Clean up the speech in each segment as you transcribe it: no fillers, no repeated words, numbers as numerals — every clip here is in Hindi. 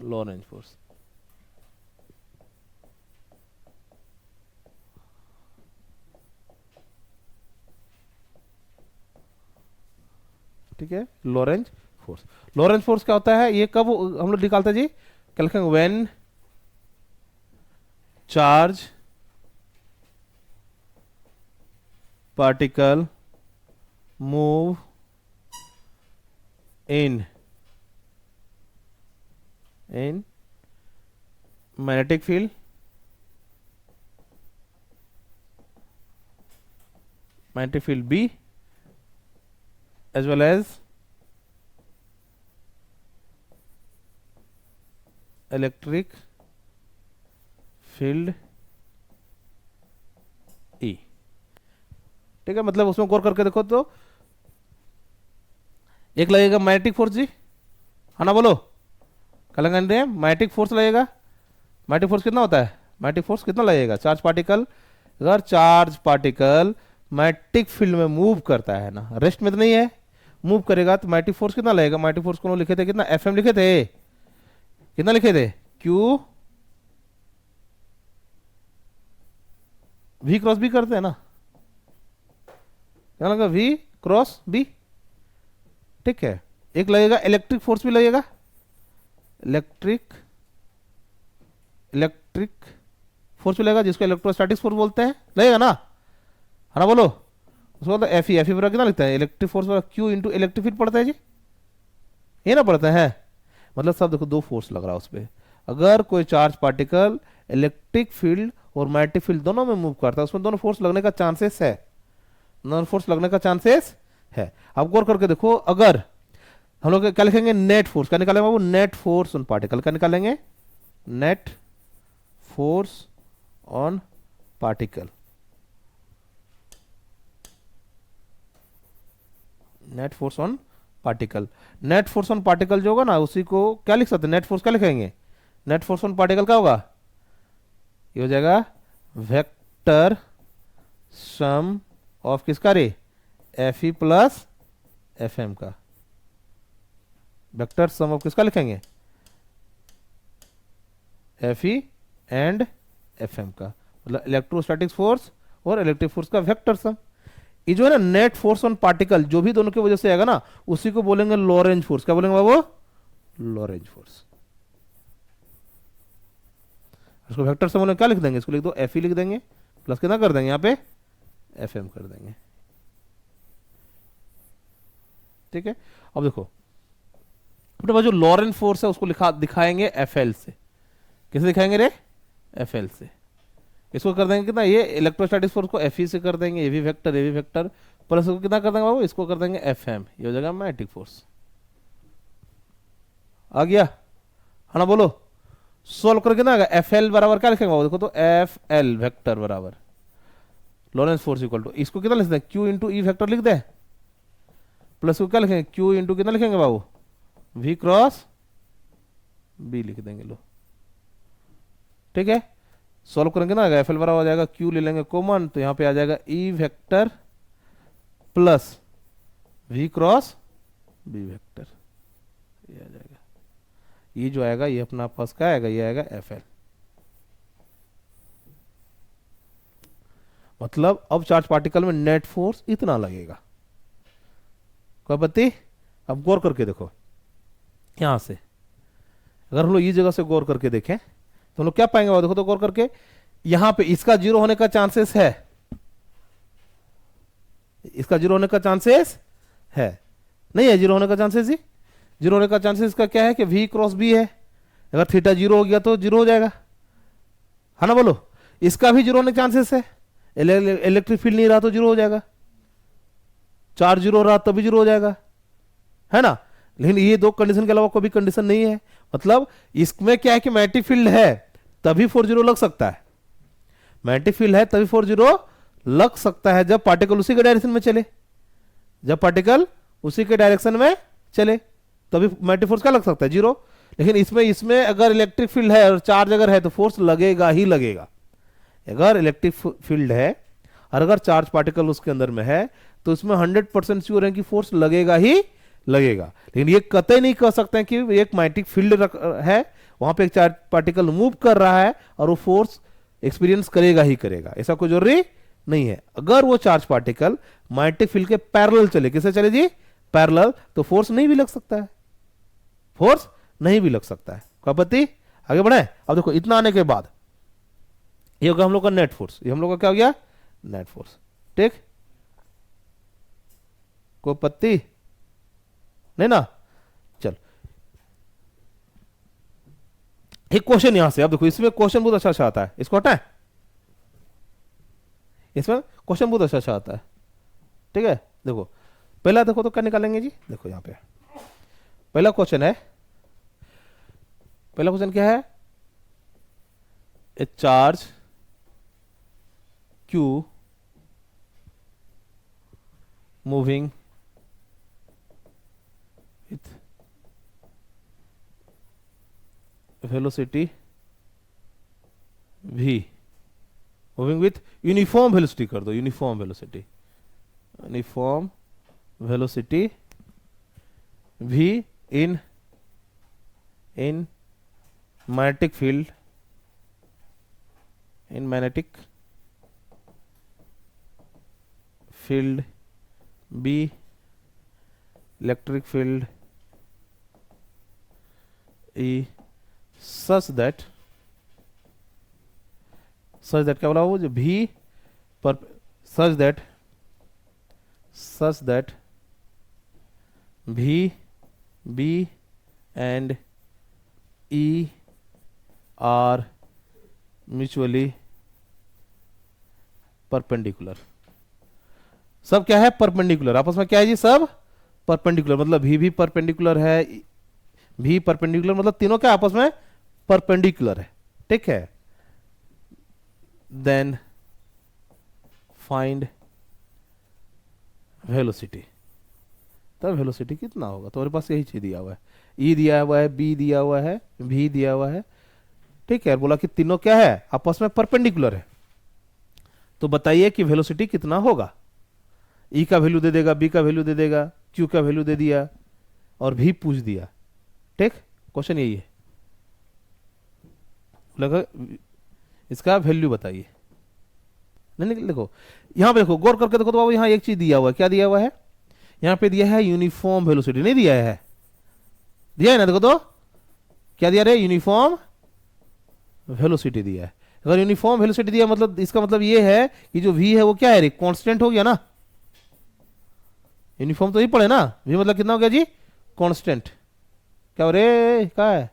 Lorentz force. ठीक है, लॉरेंज फोर्स। लॉरेंज फोर्स क्या होता है, ये कब हम लोग निकालते हैं जी, क्या लिखेंगे, when charge particle move in magnetic field, magnetic field B as well as electric field E। ठीक है, मतलब उसमें गौर करके देखो तो एक लगेगा मैग्नेटिक फोर्स जी, है ना, बोलो क्या लगेगा, मैग्नेटिक फोर्स लगेगा। मैग्नेटिक फोर्स कितना होता है, मैग्नेटिक फोर्स कितना लगेगा, चार्ज पार्टिकल, अगर चार्ज पार्टिकल मैग्नेटिक फील्ड में मूव करता है ना, रेस्ट में तो नहीं है, मूव करेगा तो मैग्नेटिक फोर्स कितना लगेगा। मैग्नेटिक फोर्स को लिखे थे कितना, एफ लिखे थे, कितना लिखे थे, क्यू वी क्रॉस बी करते हैं ना, क्या लगा, वी क्रॉस बी। ठीक है, एक लगेगा इलेक्ट्रिक फोर्स भी लगेगा, इलेक्ट्रिक फोर्स भी लगेगा, जिसको इलेक्ट्रोस्टैटिक फोर्स बोलते हैं, लगेगा ना, है ना, बोलो, उसको बोलते हैं एफ ई बराबर कितना लिखता है, इलेक्ट्रिक फोर्स बराबर क्यू इंटू इलेक्ट्रिक फील्ड पड़ता है जी, ये ना पड़ता है। मतलब सब देखो दो फोर्स लग रहा है उस पर, अगर कोई चार्ज पार्टिकल इलेक्ट्रिक फील्ड और मैग्नेटिक फील्ड दोनों में मूव करता है, उसमें दोनों फोर्स लगने का चांसेस है, दोनों फोर्स लगने का चांसेस है। अब गौर करके देखो, अगर हम लोग क्या लिखेंगे, नेट फोर्स, क्या निकालेंगे बाबू, नेट फोर्स ऑन पार्टिकल, क्या निकालेंगे, net force on particle, net force on particle. Net force on particle जो होगा ना, उसी को क्या लिख सकते हैं, नेट फोर्स क्या लिखेंगे, नेट फोर्स ऑन पार्टिकल क्या होगा, ये हो जाएगा वेक्टर सम ऑफ किसका रे, F E plus F M का, वेक्टर सम ऑफ किसका लिखेंगे, F E and F M का, मतलब इलेक्ट्रोस्टैटिक फोर्स और इलेक्ट्रिक फोर्स का वेक्टर सम। ये जो है ना नेट फोर्स ऑन पार्टिकल, जो भी दोनों की वजह से आएगा ना, उसी को बोलेंगे लॉरेंज फोर्स। क्या बोलेंगे बाबू, लॉरेंज फोर्स। इसको वेक्टर सम बोलेंगे, क्या लिख देंगे, इसको लिख दो एफ ई लिख देंगे, प्लस कितना कर देंगे यहाँ पे, एफ एम कर देंगे। ठीक है, अब देखो अपने पास जो लॉरेंज फोर्स है उसको दिखाएंगे एफ एल से, किसे दिखाएंगे रे, एफ एल से। इसको कर देंगे कितना, ये इलेक्ट्रोस्टैटिक फोर्स को एफ ई से कर देंगे, ये भी वेक्टर प्लस इसको कितना कर देंगे बाबू, इसको कर देंगे एफ एम, ये हो जाएगा मैग्नेटिक फोर्स। आ गया, है ना, बोलो, सोल्व करके कितना आएगा, एफ एल बराबर क्या लिखेंगे बाबू, देखो तो एफ एल वेक्टर बराबर लॉरेंज फोर्स इक्वल टू, इसको कितना लिख दें, क्यू इंटू ई वेक्टर लिख दें, प्लस को क्या लिखेंगे, क्यू इंटू कितना लिखेंगे बाबू, वी क्रॉस बी लिख देंगे, लो। ठीक है, सॉल्व करेंगे ना, एफ एल बराबर हो जाएगा, क्यू ले लेंगे कॉमन, तो यहां पे आ जाएगा E vector plus V cross B vector, ये आ जाएगा, ये जो आएगा ये अपना पास क्या आएगा, ये आएगा एफ एल। मतलब अब चार्ज पार्टिकल में नेट फोर्स इतना लगेगा, कोई बत्ती। अब गौर करके देखो, यहां से अगर हम लोग इस जगह से गौर करके देखें तो हम लोग क्या पाएंगे, देखो तो गौर करके, यहां पे इसका जीरो होने का चांसेस है, इसका जीरो होने का चांसेस है, नहीं है जीरो होने का चांसेस ही, जीरो होने का चांसेस का क्या है कि वी क्रॉस बी है, अगर थीटा जीरो हो गया तो जीरो हो जाएगा, है ना, बोलो। इसका भी जीरो होने के चांसेस है, इलेक्ट्रिक फील्ड नहीं रहा तो जीरो हो जाएगा, चार्ज जीरो रहा तभी जीरो हो जाएगा, है ना। लेकिन ये दो कंडीशन के अलावा कोई भी कंडीशन नहीं है, मतलब इसमें क्या है कि मैग्नेटिक फील्ड है तभी 40 लग सकता है, मैग्नेटिक फील्ड है तभी 40 लग सकता है जब पार्टिकल उसी के डायरेक्शन में चले, जब पार्टिकल उसी के डायरेक्शन में चले तभी मैग्नेटिक फोर्स क्या लग सकता है, जीरो। लेकिन इसमें अगर इलेक्ट्रिक फील्ड है और चार्ज अगर है तो फोर्स लगेगा ही लगेगा, अगर इलेक्ट्रिक फील्ड है और अगर चार्ज पार्टिकल उसके अंदर में है तो इसमें 100% श्योर है कि फोर्स लगेगा ही लगेगा। लेकिन ये कतई नहीं कह सकते हैं कि एक मैग्नेटिक फील्ड है, वहां पे एक चार्ज पार्टिकल मूव कर रहा है और वो फोर्स एक्सपीरियंस करेगा ही करेगा, ऐसा कोई जरूरी नहीं है। अगर वो चार्ज पार्टिकल मैग्नेटिक फील्ड के पैरेलल चले, किसे चले जी, पैरेलल, तो फोर्स नहीं भी लग सकता है, फोर्स नहीं भी लग सकता है। आपत्ति? आगे बढ़े। अब देखो इतना आने के बाद ये होगा हम लोग का नेट फोर्स, ये हम लोग का क्या हो गया, नेट फोर्स। ठीक, कोई पत्ती नहीं ना। चल एक क्वेश्चन यहां से, अब देखो इसमें क्वेश्चन बहुत अच्छा अच्छा आता है, इसको हटाए, इसमें क्वेश्चन बहुत अच्छा अच्छा आता है। ठीक है, देखो पहला देखो तो क्या निकालेंगे जी, देखो यहां पे पहला क्वेश्चन है, पहला क्वेश्चन क्या है, ए charge Q moving with velocity v, moving with uniform velocity कर दो, uniform velocity, uniform velocity v in magnetic field, in magnetic field B, electric field E, such that क्या बोला वो जो V पर, such that V, B and E are mutually perpendicular। सब क्या है, परपेंडिकुलर, आपस में क्या है जी, सब परपेंडिकुलर, मतलब भी परपेंडिकुलर है, भी परपेंडिकुलर, मतलब तीनों क्या आपस में परपेंडिकुलर है। ठीक है, देन फाइंड वेलोसिटी, तब वेलोसिटी कितना होगा, तो हमारे पास यही चीज दिया हुआ है, ई दिया हुआ है, बी दिया हुआ है, भी दिया हुआ है। ठीक है, बोला कि तीनों क्या है, आपस में परपेंडिकुलर है, तो बताइए कि वेलोसिटी कितना होगा। ई का वैल्यू दे देगा, बी का वैल्यू दे देगा, क्यू का वैल्यू दे दिया और भी पूछ दिया। ठीक, क्वेश्चन यही है, लगा इसका वैल्यू बताइए। नहीं देखो यहां पे, देखो गौर करके देखो तो बाबू यहां एक चीज दिया हुआ है, क्या दिया हुआ है, यहां पे दिया है यूनिफॉर्म वेलोसिटी, नहीं दिया है, दिया है ना, देखो तो क्या दिया रे, यूनिफॉर्म वेलोसिटी दिया है। अगर यूनिफॉर्म वेलोसिटी दिया मतलब इसका मतलब ये है कि जो v है वो क्या है रे, कांस्टेंट हो गया ना, यूनिफॉर्म तो ही पड़े ना, v मतलब कितना हो गया जी, कांस्टेंट। क्या हो रे, क्या है,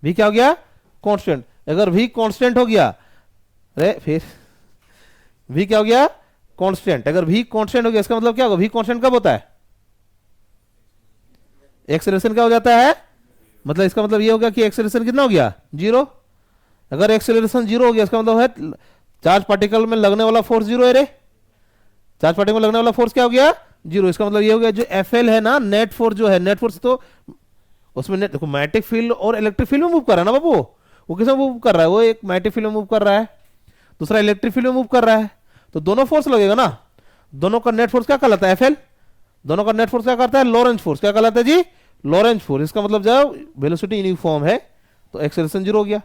v क्या हो गया, कांस्टेंट। अगर v कांस्टेंट हो गया, अरे फिर v क्या हो गया, कांस्टेंट। अगर v कांस्टेंट हो गया इसका मतलब क्या होगा, v कांस्टेंट कब होता है, एक्सेलरेशन क्या हो जाता है, मतलब इसका मतलब ये हो गया कि एक्सेलरेशन कितना हो गया, जीरो। अगर एक्सेलरेशन जीरो हो गया इसका मतलब है चार्ज पार्टिकल में लगने वाला फोर्स जीरो है रे, चार्ज पार्टिकल में लगने वाला फोर्स क्या हो गया, जीरो। इसका मतलब ये हो गया जो एफएल है ना, नेट फोर्स जो है, नेट फोर्स तो उसमें देखो मैग्नेटिक फील्ड और इलेक्ट्रिक फील्ड में मूव कर रहा है ना बाबू, वो किसमें मूव कर रहा है, वो एक मैग्नेटिक फील्ड में मूव कर रहा है, दूसरा इलेक्ट्रिक फील्ड में मूव कर रहा है, तो दोनों फोर्स लगेगा ना, दोनों का नेट फोर्स क्या कहलाता है, एफएल। दोनों का नेट फोर्स क्या करता है, लॉरेंज फोर्स। क्या कहलाता है जी, लॉरेंज फोर्स। इसका मतलब जब वेलोसिटी यूनिफॉर्म है तो एक्सेलरेशन जीरो हो गया।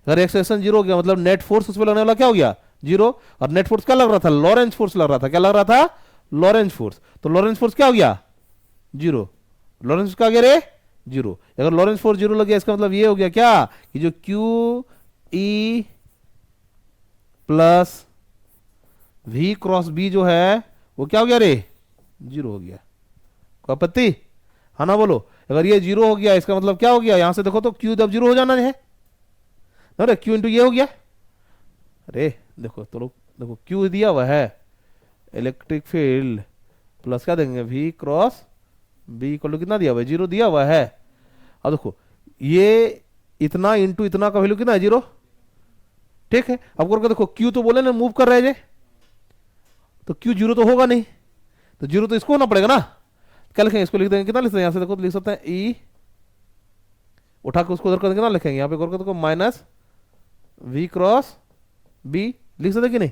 अगर एक्सेलरेशन जीरो हो गया मतलब नेट फोर्स उसमें लगने वाला क्या हो गया, जीरो। और नेट फोर्स क्या लग रहा था, लॉरेंज फोर्स लग रहा था। क्या लग रहा था, लॉरेंज फोर्स। तो लॉरेंज फोर्स क्या हो गया, जीरो। लॉरेंज क्या गया रे, जीरो। अगर लॉरेंज फोर्स जीरो लग गया इसका मतलब ये हो गया क्या कि जो Q E plus V cross B जो है वो क्या हो गया रे, जीरो हो गया। कोई आपत्ति, हाँ ना बोलो। अगर ये जीरो हो गया इसका मतलब क्या हो गया, यहां से देखो तो क्यू जब जीरो हो जाना है, अरे क्यू इंटू ये हो गया। अरे देखो तो लोग देखो क्यू दिया हुआ है इलेक्ट्रिक फील्ड प्लस क्या देंगे, V cross B equal to कितना दिया हुआ है, जीरो दिया हुआ है। अब देखो ये इतना इंटू इतना का वैल्यू कितना है, जीरो। ठीक है, अब करके देखो क्यू तो बोले ना मूव कर रहे हैं, तो क्यू जीरो तो होगा नहीं, तो जीरो तो इसको होना पड़ेगा ना। क्या लिखेंगे, इसको लिख देंगे, कितना लिख सकते हैं यहां से देखो तो लिख सकते हैं ई उठा के उसको उधर कर कितना लिखेंगे, यहाँ पे करके देखो माइनस वी क्रॉस बी लिख सकते कि नहीं।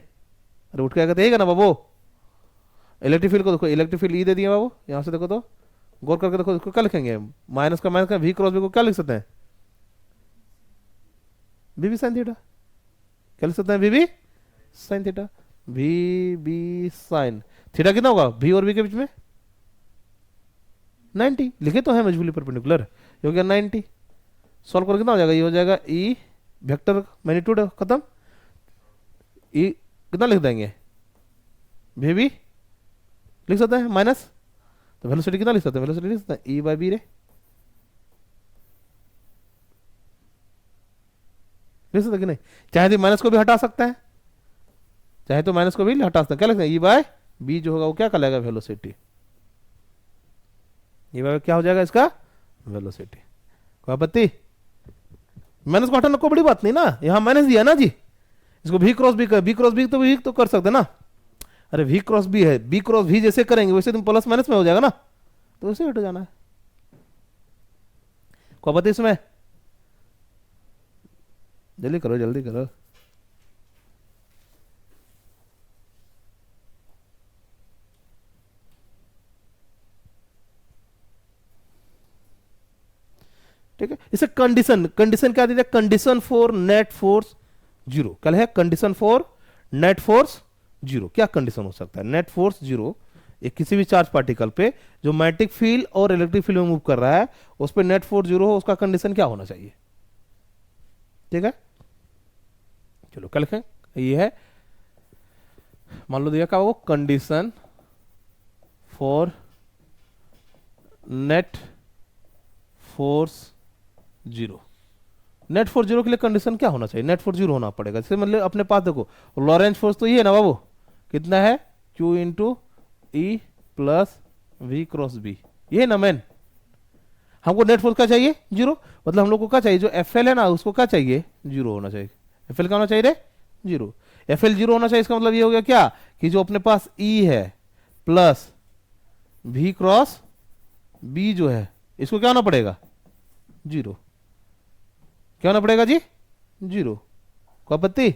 अरे उठ के आएगा तो ना बाबू, इलेक्ट्रिक फील्ड को देखो, इलेक्ट्रिक फील्ड ई दे दिया बाबू, यहाँ से देखो तो गौर करके देखो, इसको क्या लिखेंगे, माइनस का वी क्रॉस बी को क्या लिख सकते हैं, वी बी साइन थीटा, क्या लिख सकते हैं, V B sine theta, V B sine theta कितना होगा वी और बी के बीच में 90, लिखे तो है मजबूली परपेंडिकुलर, ये हो गया 90, सॉल्व करके कितना हो जाएगा, ये हो जाएगा ई वेक्टर मैग्नीट्यूड खत्म, ई कितना लिख देंगे, वी बी लिख सकते हैं माइनस, तो वेलोसिटी कितना लिख सकते हैं, वेलोसिटी लिख सकते हैं ई बाई बी रे, लिख सकते कि नहीं, चाहे तो माइनस को भी हटा सकते हैं, चाहे तो माइनस को भी हटा सकते हैं, क्या लिखते हैं ई बाय बी जो होगा वो क्या कहलाएगा, वेलोसिटी, ई बाय क्या हो जाएगा इसका वेलोसिटी, कोई आपत्ति, माइनस को हटाना कोई बड़ी बात नहीं ना, यहां माइनस दिया ना जी, इसको भी क्रॉस बी कर, बी क्रॉस बी तो भी तो कर सकते ना, अरे वी क्रॉस बी है, बी क्रॉस वी जैसे करेंगे वैसे तुम प्लस माइनस में हो जाएगा ना, तो वैसे हट जाना है, को बता इसमें, जल्दी करो जल्दी करो, ठीक है। इसे कंडीशन, कंडीशन क्या दी है, condition for net force zero, क्या है condition for net force zero, क्या कंडीशन हो सकता है, नेट फोर्स जीरो, एक किसी भी चार्ज पार्टिकल पे जो मैग्नेटिक फील्ड और इलेक्ट्रिक फील्ड में मूव कर रहा है उस पे नेट फोर्स जीरो हो, उसका कंडीशन क्या होना चाहिए, ठीक है। चलो क्या लिखें, ये है मान लो दिया क्या वो condition for net force zero, net force zero के लिए कंडीशन क्या होना चाहिए, नेट फोर्स जीरो होना पड़ेगा, जैसे मतलब अपने पास देखो लॉरेंज फोर्स तो ये है ना बाबू, कितना है Q into E plus V cross B, ये है ना मैन, हमको नेट फोर्स क्या चाहिए जीरो, मतलब हम लोग को क्या चाहिए, जो एफ एल है ना उसको क्या चाहिए जीरो होना चाहिए, एफ एल क्या होना चाहिए रे जीरो, एफ एल जीरो होना चाहिए, इसका मतलब ये हो गया क्या कि जो अपने पास ई है प्लस वी क्रॉस बी जो है इसको क्या होना पड़ेगा जीरो, क्या होना पड़ेगा जी जीरो, कोई आपत्ति,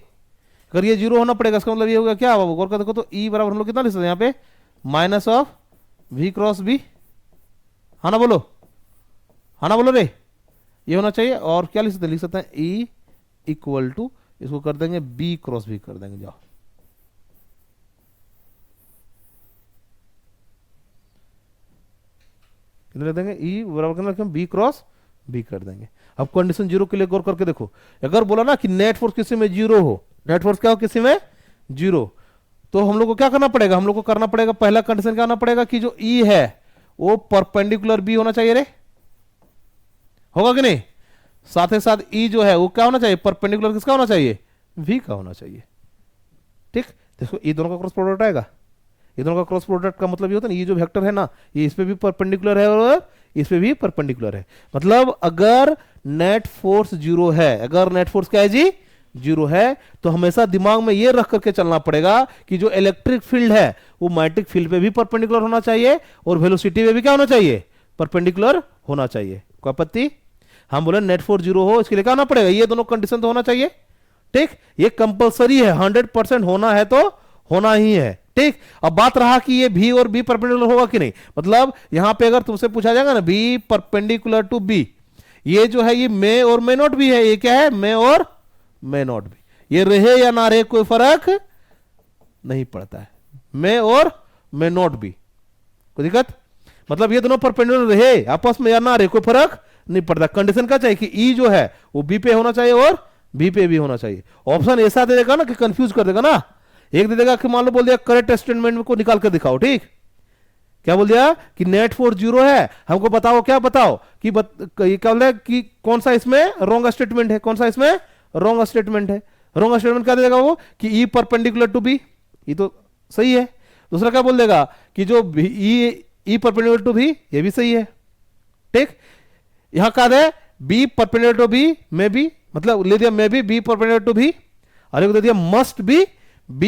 अगर ये जीरो होना पड़ेगा इसका मतलब ये होगा क्या बाबू, गौर कर देखो तो ई बराबर हम लोग कितना लिख सकते हैं यहाँ पे minus of V cross B, हाँ ना बोलो, हाँ ना बोलो रे, ये होना चाहिए, और क्या लिख सकते हैं ई इक्वल टू, इसको कर देंगे बी क्रॉस बी कर देंगे, जाओ कितने लिख देंगे ई बराबर कितना बी क्रॉस बी कर देंगे। अब कंडीशन जीरो के लिए गौर करके देखो, अगर बोला ना कि नेट फोर्स किसी में जीरो हो, नेट फोर्स क्या हो किसी में जीरो, तो हम लोग को क्या करना पड़ेगा, हम लोग को करना पड़ेगा पहला कंडीशन क्या होना पड़ेगा कि जो ई है वो परपेंडिकुलर बी होना चाहिए रे, होगा कि नहीं, साथ ही साथ ई जो है वो क्या होना चाहिए परपेंडिकुलर किसका होना चाहिए वी का होना चाहिए, ठीक, देखो ये दोनों का क्रॉस प्रोडक्ट आएगा, ये दोनों का क्रॉस प्रोडक्ट का मतलब ये होता है ना, ये जो वेक्टर है ना ये इस पे भी परपेंडिकुलर है और इस पे भी परपेंडिकुलर है, मतलब अगर नेट फोर्स जीरो है, अगर नेट फोर्स क्या है जी जीरो है, तो हमेशा दिमाग में ये रख करके चलना पड़ेगा कि जो इलेक्ट्रिक फील्ड है वो मैग्नेटिक फील्ड पे भी परपेंडिकुलर होना चाहिए और वेलोसिटी पे भी क्या होना चाहिए परपेंडिकुलर होना चाहिए, कोई आपत्ति, हम बोले नेट फोर्स जीरो हो इसके लिए क्या होना पड़ेगा, ये दोनों कंडीशन तो होना चाहिए, ठीक, ये कंपलसरी है, 100% होना है तो होना ही है, ठीक। अब बात रहा कि ये भी और बी परपेंडिकुलर होगा कि नहीं, मतलब यहां पे अगर तुमसे पूछा जाएगा ना बी परपेंडिकुलर टू बी, ये जो है ये मे और मे नॉट भी है, ये क्या है मे और मे नॉट भी, ये रहे या ना रहे कोई फर्क नहीं पड़ता है, मे और मे नॉट भी, कोई दिक्कत, मतलब ये दोनों परपेंडिकुलर रहे आपस में या ना रहे कोई फर्क नहीं पड़ता, कंडीशन क्या चाहिए कि ई जो है वो बी पे होना चाहिए और बी पे भी होना चाहिए, ऑप्शन ऐसा दे देगा ना कि कंफ्यूज कर देगा ना, एक दे देगा कि मान लो बोल दिया करेक्ट स्टेटमेंट को निकाल कर दिखाओ, ठीक, क्या बोल दिया कि नेट फोर्स जीरो है, हमको बताओ क्या बताओ कि क्या बोल रहा है कि कौन सा इसमें रॉन्ग स्टेटमेंट है, कौन सा इसमें रॉन्ग स्टेटमेंट है, रॉन्ग स्टेटमेंट क्या दे देगा वो कि ई परपेंडिकुलर टू बी, ये तो सही है, दूसरा क्या बोल देगा कि जो ई परपेंडिकुलर टू बी, ये भी सही है, ठीक, यहां कहा है बी परपेंडिकुलर टू बी में बी, मतलब ले दिया में बी परपेंडिकुलर टू बी, और एक दे दिया must be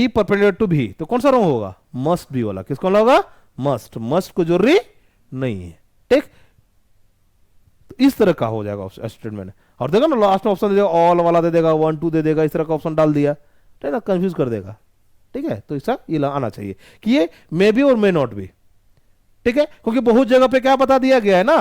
perpendicular to B, तो कौन सा रॉन्ग होगा मस्ट बी वाला, किसको होगा मस्ट, मस्ट को जरूरी नहीं है, ठीक, तो इस तरह का हो जाएगा स्टेटमेंट, और देखो ना लास्ट में ऑप्शन दे देगा ऑल वाला दे देगा 1 2 दे देगा, इस तरह का ऑप्शन डाल दिया, ठीक है, कंफ्यूज कर देगा, ठीक है, तो ऐसा ये आना चाहिए कि ये मे बी और मे नॉट भी, ठीक है, क्योंकि बहुत जगह पे क्या बता दिया गया है ना,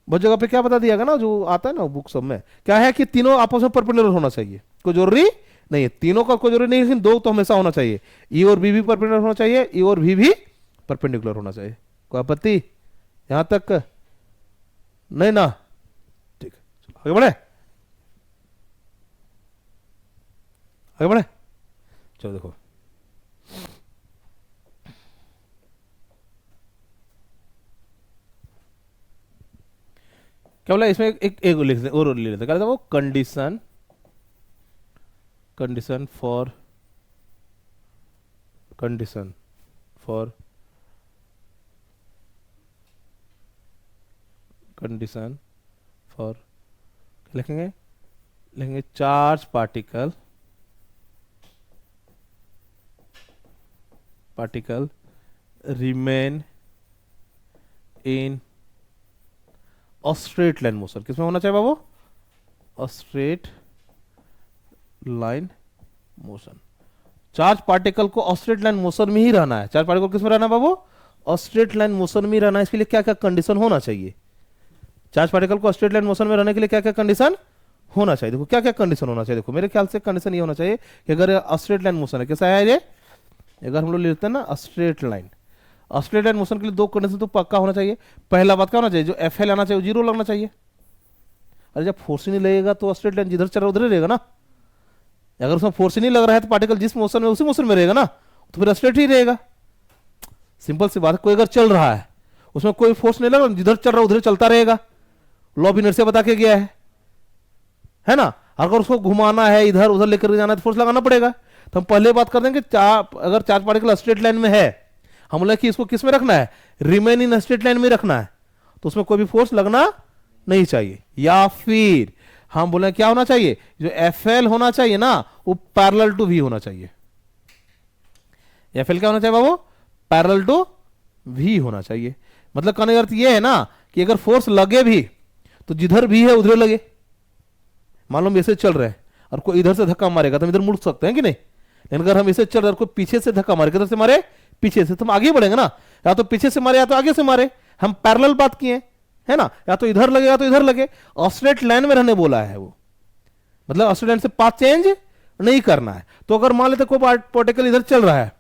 बहुत जगह पे क्या बता दिया गया ना, जो आता है ना बुक सब में, क्या है कि तीनों आपस में परपेंडिकुलर होना चाहिए, कोई जरूरी नहीं है, तीनों का कोई जरूरी नहीं, लेकिन दो तो हमेशा होना चाहिए, ई और बी भी परपेंडिकुलर होना चाहिए, ई और भी परपेंडिकुलर होना चाहिए। कोई आपत्ति यहां तक? नहीं ना, ठीक है, चलो आगे बढ़े, आगे बढ़े, चलो देखो क्या बोला इसमें, एक लिख दे और ले लेते, क्या था वो, condition, condition for, condition for, condition for, लिखेंगे, लिखेंगे charge particle, particle remain in straight line motion, किसमें होना चाहिए बाबू, straight line motion, charge particle को स्ट्रेट लाइन मोशन में ही रहना है, चार्ज पार्टिकल किसमें रहना है बाबू, स्ट्रेट लाइन मोशन में रहना है, इसके लिए क्या क्या कंडीशन होना चाहिए, चार्ज पार्टिकल को स्ट्रेट लाइन मोशन में रहने के लिए क्या क्या कंडीशन होना चाहिए, देखो क्या क्या कंडीशन होना चाहिए, देखो मेरे ख्याल से कंडीशन ये होना चाहिए कि अगर स्ट्रेट लाइन मोशन है, कैसा है ये, अगर हम लोग लेते हैं ना straight line, straight line motion के लिए दो कंडीशन तो पक्का होना चाहिए, पहला बात क्या होना चाहिए, जो एफ एल आना चाहिए जीरो लगना चाहिए, अरे जब फोर्स ही नहीं लगेगा तो स्ट्रेट लाइन जिधर चल रहा है उधर ही रहेगा ना, अगर उसमें फोर्स ही नहीं लग रहा है तो पार्टिकल जिस मोशन में उसी मोशन में रहेगा ना, तो फिर स्ट्रेट ही रहेगा, सिंपल सी बात है, कोई अगर चल रहा है उसमें कोई फोर्स नहीं लग रहा, जिधर चल रहा है उधर चलता रहेगा, लॉ ऑफ इनर्शिया बता के गया है ना, अगर उसको घुमाना है इधर उधर लेकर जाना है तो फोर्स लगाना पड़ेगा, तो हम पहले बात कर देंगे अगर चार्ज पार्टिकल स्ट्रेट लाइन में है, हम बोले कि इसको किस में रखना है, रिमेन इन स्ट्रेट लाइन में रखना है, तो उसमें कोई भी फोर्स लगना नहीं चाहिए, या फिर हम बोले क्या होना चाहिए, जो एफ एल होना चाहिए ना वो पैरेलल टू वी होना चाहिए, एफ एल क्या होना चाहिए बाबू, पैरेलल टू वी होना चाहिए, मतलब कहने का अर्थ ये है ना कि अगर फोर्स लगे भी तो जिधर भी है उधर लगे, मान लो हम ऐसे चल रहे हैं और कोई इधर से धक्का मारेगा तो हम इधर मुड़ सकते हैं कि नहीं, लेकिन अगर हम इसे चल रहे हैं कोई पीछे से धक्का मारे, किधर से मारे, पीछे से, तो हम आगे बढ़ेंगे ना, या तो पीछे से मारे या तो आगे से मारे, हम पैरेलल बात किए है ना, या तो इधर लगे या तो इधर लगे, स्ट्रेट लाइन में रहने बोला है वो, मतलब स्ट्रेट लाइन से पाथ चेंज नहीं करना है, तो अगर मान लेते कोई पार्टिकल इधर चल रहा है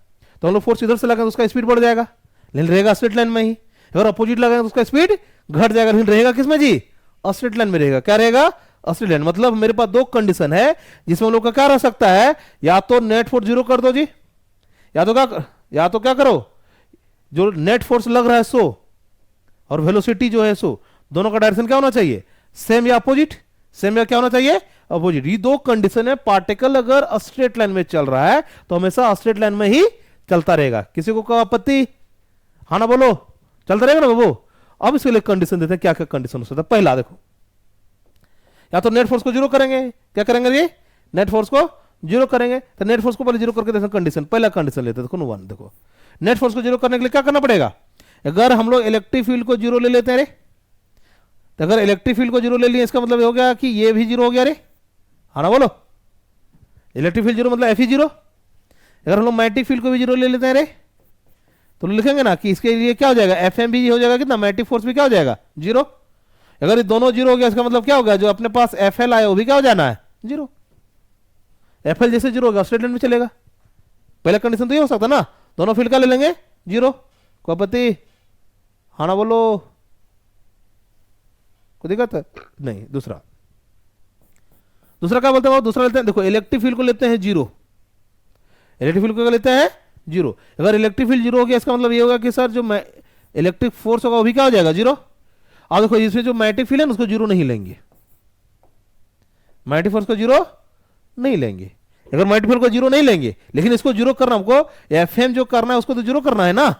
तो हम लोग फोर्स इधर से लगाएंगे तो उसका स्पीड बढ़ जाएगा, लेकिन रहेगा स्ट्रेट लाइन में ही, अगर अपोजिट लगाएंगे तो उसका स्पीड घट जाएगा, लेकिन रहेगा किसमें जी, स्ट्रेट लाइन में रहेगा, क्या रहेगा, स्ट्रेट लाइन, मतलब मेरे पास दो कंडीशन है जिसमें हम लोग का क्या रह सकता है, या तो नेट फोर्स जीरो कर दो जी, या तो क्या करो, जो नेट फोर्स लग रहा है सो और वेलोसिटी जो है सो दोनों का डायरेक्शन क्या होना चाहिए, सेम या अपोजिट, सेम या क्या होना चाहिए, अपोजिट, ये दो कंडीशन है, पार्टिकल अगर स्ट्रेट लाइन में चल रहा है तो हमेशा स्ट्रेट लाइन में ही चलता रहेगा, किसी को कोई आपत्ति, हाँ ना बोलो, चलता रहेगा ना बाबू। अब इसके लिए कंडीशन देते हैं, क्या क्या कंडीशन हो सकता है, पहला देखो, या तो नेट फोर्स को जीरो करेंगे, क्या करेंगे ये, नेट फोर्स को जीरो करेंगे, तो नेट फोर्स को पहले जीरो करके देखो कंडीशन, पहला कंडीशन लेते हैं, देखो वन, देखो नेट फोर्स को जीरो करने के लिए क्या करना पड़ेगा, अगर हम लोग इलेक्ट्रिक फील्ड को जीरो ले लेते हैं रे, तो अगर इलेक्ट्रिक फील्ड को जीरो ले लिए इसका मतलब हो गया कि ये भी जीरो हो गया रे, हाँ ना बोलो, इलेक्ट्रिक फील्ड जीरो मतलब एफ ही जीरो, अगर हम लोग मैग्नेटिक फील्ड को भी जीरो ले लेते हैं रे, तो लिखेंगे ना कि इसके लिए क्या हो जाएगा, एफ एम भी हो जाएगा कितना, मैग्नेटिक फोर्स भी क्या हो जाएगा जीरो, अगर ये दोनों जीरो हो गया इसका मतलब क्या होगा, जो अपने पास एफ एल आया वो भी क्या हो जाना है जीरो, एफ एल जैसे जीरो होगा स्ट्रेट लाइन में चलेगा, पहला कंडीशन तो ये हो सकता ना, दोनों फील्ड का ले लेंगे जीरो, कोई आपत्ति, हाँ ना बोलो, कोई दिक्कत नहीं। दूसरा क्या बोलते हैं, दूसरा लेते हैं, देखो इलेक्ट्रिक फील्ड को लेते हैं जीरो, इलेक्ट्रिक फील्ड को लेते हैं जीरो, अगर इलेक्ट्रिक फील्ड जीरो हो गया इसका मतलब ये होगा कि सर जो इलेक्ट्रिक फोर्स होगा वो भी क्या हो जाएगा जीरो, और देखो इसमें जो मैग्नेटिक फील्ड है उसको जीरो नहीं लेंगे, मैग्नेटिक फोर्स को जीरो नहीं लेंगे, अगर मैग्नेटिक फील्ड को जीरो नहीं लेंगे, लेकिन इसको जीरो करना हमको एफएम जो करना है उसको तो जीरो करना है ना,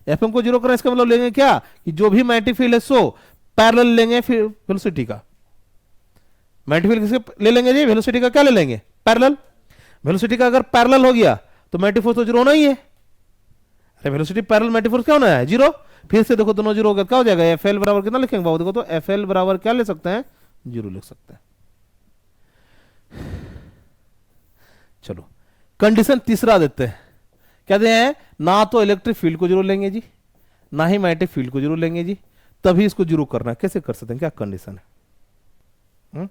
एफएम को जीरो करना है इसका मतलब लेंगे क्या कि जो भी मैग्नेटिक फील्ड है सो पैरेलल लेंगे फिर वेलोसिटी का, मैग्नेटिक फील्ड किसके ले लेंगे जी, वेलोसिटी का क्या ले लेंगे पैरेलल, वेलोसिटी का अगर पैरेलल हो गया तो मैग्नेटिक फोर्स तो जीरो होना ही है, अरे वेलोसिटी पैरेलल मैग्नेटिक फोर्स क्या होना है जीरो, फिर से देखो दोनों जीरो हो गया क्या हो जाएगा, एफ एल बराबर कितना लिखेंगे बाबू, देखो तो एफ एल बराबर क्या ले सकते हैं जीरो लिख सकते हैं। चलो कंडीशन तीसरा देते हैं, कहते हैं ना तो इलेक्ट्रिक फील्ड को जीरो लेंगे जी, ना ही मैग्नेटिक फील्ड को जीरो लेंगे जी, तभी इसको जीरो करना है। कैसे कर सकते हैं, क्या कंडीशन है?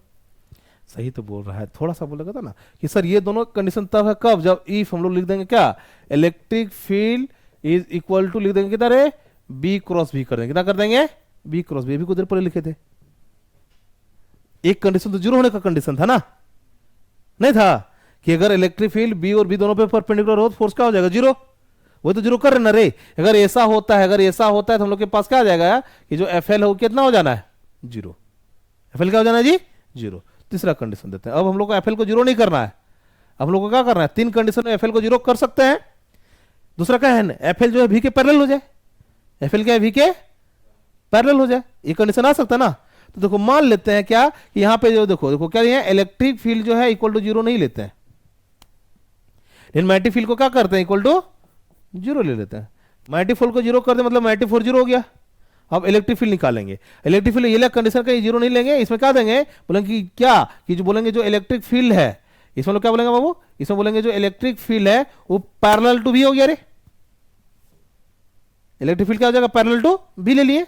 सही तो बोल रहा है, थोड़ा सा बोलेगा था ना कि सर ये दोनों कंडीशन तब है कब, जब इफ हम लोग लिख देंगे क्या, electric field is equal to लिख देंगे किधर है, बी क्रॉस बी कर देंगे, कितना कर देंगे, बी क्रॉस बी, भी कुछ देर पहले लिखे थे। एक कंडीशन तो जीरो होने का कंडीशन था ना, नहीं था कि अगर इलेक्ट्रिक फील्ड बी और बी दोनों पे परपेंडिकुलर हो तो फोर्स क्या हो जाएगा, जीरो। वही तो जीरो कर रहे ना रे। अगर ऐसा होता है, अगर ऐसा होता है तो हम लोग के पास क्या आ जाएगा कि जो एफ एल हो कितना हो जाना है, जीरो। एफ एल क्या हो जाना है जी, जीरो। तीसरा कंडीशन देते हैं। अब हम लोग को एफ एल को जीरो नहीं करना है, अब हम लोग को क्या करना है, तीन कंडीशन में एफ एल को जीरो कर सकते हैं। दूसरा क्या है, एफ एल जो है वी के पैरेलल हो जाए, एफ एल क्या है, वी के पैरेलल हो जाए, ये कंडीशन आ सकता है ना। तो देखो मान लेते हैं क्या कि यहां पे जो देखो देखो क्या है, इलेक्ट्रिक फील्ड जो है इक्वल टू जीरो नहीं लेते हैं, लेकिन मैग्नेटिक फील्ड को क्या करते हैं, इक्वल टू जीरो ले लेते हैं। मैग्नेटिक फील्ड को जीरो कर दे मतलब मैग्नेटिक फोर्स जीरो हो गया। अब इलेक्ट्रिक फील्ड निकालेंगे, इलेक्ट्रिक फील्ड ये कंडीशन का जीरो नहीं लेंगे, इसमें क्या देंगे, बोलेंगे कि क्या कि जो बोलेंगे जो इलेक्ट्रिक फील्ड है, इसमें लोग क्या बोलेंगे बाबू, इसमें बोलेंगे जो इलेक्ट्रिक फील्ड है वो पैरेलल टू बी हो गया रे। इलेक्ट्रिक फील्ड क्या हो जाएगा, पैरेलल टू बी ले लिए,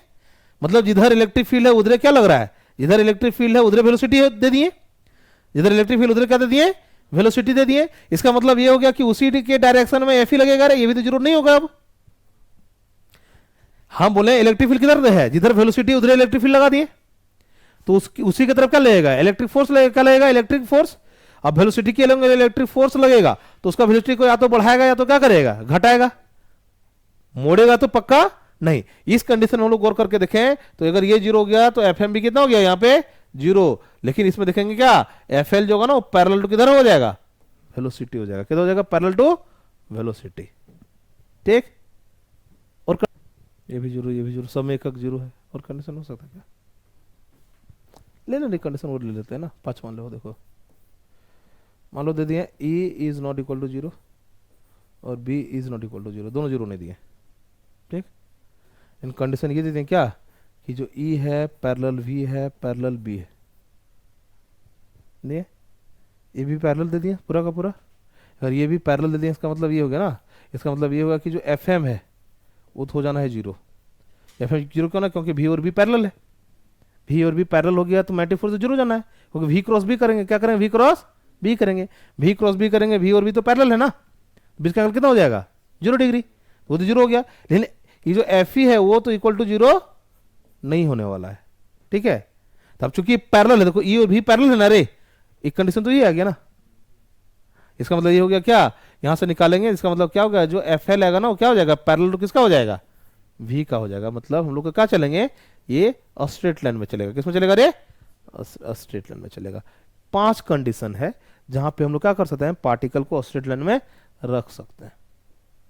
मतलब जिधर इलेक्ट्रिक फील्ड है उधर क्या लग रहा है, जिधर इलेक्ट्रिक फील्ड है उधर वेलोसिटी दे दिए, जिधर इलेक्ट्रिक फील्ड उधर क्या दे दिए, वेलोसिटी दे दिए। इसका मतलब ये हो गया कि उसी के डायरेक्शन में एफ ही लगेगा रे, ये भी तो जरूर नहीं होगा। अब हम बोले इलेक्ट्रिक फील्ड किधर है, जिधर वेलोसिटी उधर इलेक्ट्रिक फील्ड लगा दिए, तो उसी की तरफ क्या लगेगा, इलेक्ट्रिक फोर्स लगेगा, क्या लगेगा, इलेक्ट्रिक फोर्स। अब वेलोसिटी के लिए इलेक्ट्रिक फोर्स लगेगा तो उसका वेलोसिटी को या तो बढ़ाएगा या तो क्या करेगा, घटाएगा, मोड़ेगा तो पक्का नहीं। इस कंडीशन में हम लोग गौर करके देखें तो अगर ये जीरो हो गया तो एफ एम भी कितना हो गया, यहाँ पे जीरो। लेकिन इसमें देखेंगे क्या, एफ एल जो होगा ना वो पैरेलल टू किधर हो जाएगा, वेलोसिटी हो जाएगा, किधर हो जाएगा, पैरेलल टू वेलोसिटी। ठीक, और ये भी जीरो, ये भी जीरो, सब में एक जीरो है। और कंडीशन हो सकता है क्या, ले लो कंडीशन और ले लेते हैं ना। 5 मान लो, देखो मान लो दे दिए E is not equal to zero और B is not equal to zero, दोनों जीरो नहीं दिए। ठीक, इन कंडीशन ये दे दें क्या कि जो E है पैरेलल V है पैरेलल B है, दिए ये भी पैरेलल दे दिया पूरा का पूरा। अगर ये भी पैरेलल दे दिया इसका मतलब ये हो गया ना, इसका मतलब ये होगा कि जो एफ एम है वो तो हो जाना है जीरो। एफ एम जीरो क्यों ना, क्योंकि V और B पैरेलल है, V और B पैरेलल हो गया तो मैग्नेटिक फोर्स जीरो जाना है, क्योंकि V क्रॉस B करेंगे, क्या करेंगे, V क्रॉस B करेंगे, V क्रॉस B करेंगे, V और B तो पैरेलल है ना, बीच का एंगल कितना हो जाएगा, 0 डिग्री, वो तो जीरो हो गया। लेकिन ये जो एफ है वो तो इक्वल टू जीरो नहीं होने वाला है। ठीक है, तब चूंकि पैरेलल है, देखो E और B पैरेलल है ना रे, एक कंडीशन तो ये आ गया ना। इसका मतलब ये हो गया क्या, यहां से निकालेंगे, इसका मतलब क्या होगा, जो एफ एल आएगा ना वो क्या हो जाएगा, पैरेलल टू किसका हो जाएगा, V का हो जाएगा। मतलब हम लोग क्या चलेंगे, ये स्ट्रेट लाइन में चलेगा, किसमें चलेगा रे, स्ट्रेट लाइन में चलेगा। 5 कंडीशन है जहां पे हम लोग क्या कर सकते हैं, पार्टिकल को स्ट्रेट लाइन में रख सकते हैं।